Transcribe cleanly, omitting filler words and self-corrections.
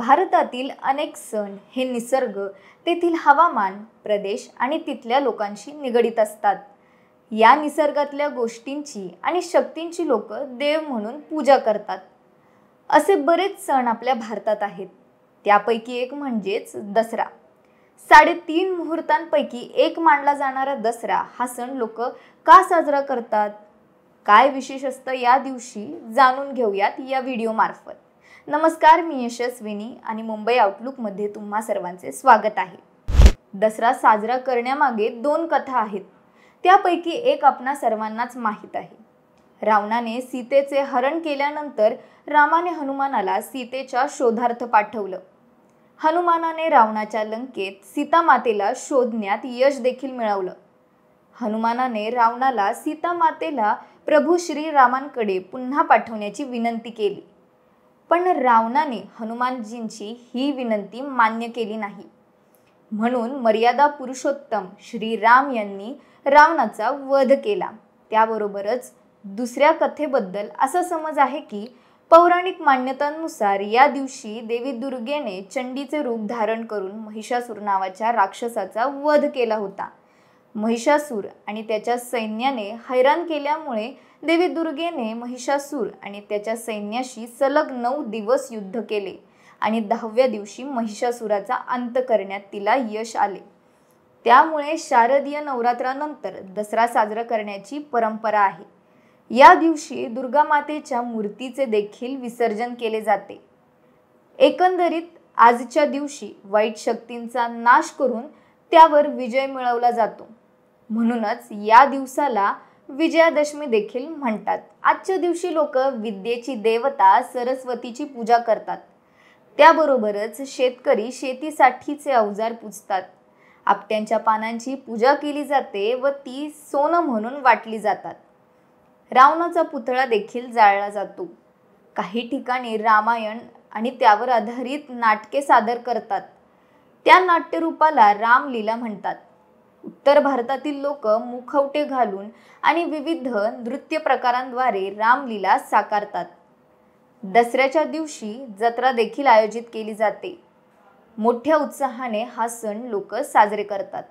भारतातील अनेक सण हे निसर्ग, तेथील हवामान, प्रदेश आणि तिथल्या लोकांशी निगडित असतात। या निसर्गातल्या गोष्टींची आणि शक्तींची लोक देव म्हणून पूजा करतात। असे बरेच सण आपल्या भारतात आहेत। त्यापैकी एक म्हणजेच दसरा। 3.5 मुहूर्तांपैकी एक मानला जाणारा दसरा हा सण लोक का साजरा करतात? काय विशेष असतं या दिवशी जाणून घेऊयात या व्हिडिओ मार्फत। नमस्कार, मी यशस्विनी आणि मुंबई आउटलुक मध्ये तुम्हा सर्वांचे स्वागत आहे। दसरा साजरा करण्यामागे 2 कथा आहेत। त्यापैकी एक आपणा सर्वांनाच माहित आहे। रावणाने सीतेचे हरण केल्यानंतर रामाने हनुमानाला सीतेच्या शोधार्थ पाठवलं। हनुमानाने रावणाच्या लंकेत सीता मातेला शोधण्यात यश देखील मिळवलं। हनुमानाने रावणाला सीता मातेला प्रभू श्री रामांकडे पुन्हा पाठवण्याची विनंती केली। पण रावणाने हनुमानजींची ही विनंती मान्य केली नाही। म्हणून मर्यादा पुरुषोत्तम श्री राम यांनी रावणाचा वध केला। त्याबरोबरच दुसऱ्या कथेबद्दल असा समज आहे की पौराणिक मान्यतांनुसार या दिवशी देवी दुर्गेने चंडीचे रूप धारण करून महिषासुर नावाच्या राक्षसाचा वध केला होता। महिषासुर आणि त्याच्या सैन्याने हैराण केल्यामुळे देवी दुर्गेने महिषासुर आणि त्याच्या सैन्याशी सलग 9 दिवस युद्ध केले आणि 10व्या दिवशी महिषासुराचा अंत करण्यात तिला यश आले। त्यामुळे शारदीय नवरात्रानंतर दसरा साजरा करण्याची परंपरा आहे। या दिवशी दुर्गा मातेच्या मूर्तीचे देखील विसर्जन केले जाते। एकंदरीत आजच्या दिवशी वाईट शक्तींचा नाश करून त्यावर विजय मिळवला जातो। म्हणूनच या दिवसाला विजयादशमी देखील म्हणतात। आजच्या दिवशी लोक विद्येची देवता सरस्वतीची पूजा करतात। त्याबरोबरच शेतकरी शेतीसाठीचे अवजार पूजतात। आपट्यांच्या पानांची पूजा केली जाते व ती सोनं म्हणून वाटली जातात। रावणाचा पुतळा देखील जाळला जातो। काही ठिकाणी रामायण आणि त्यावर आधारित नाटके सादर करतात। त्या नाट्यरूपाला रामलीला म्हणतात। उत्तर भारतातील लोक मुखवटे घालून आणि विविध नृत्य प्रकारांद्वारे रामलीला साकारतात। दसऱ्याच्या दिवशी जत्रा देखील आयोजित केली जाते। मोठ्या उत्साहाने हा सण लोक साजरे करतात।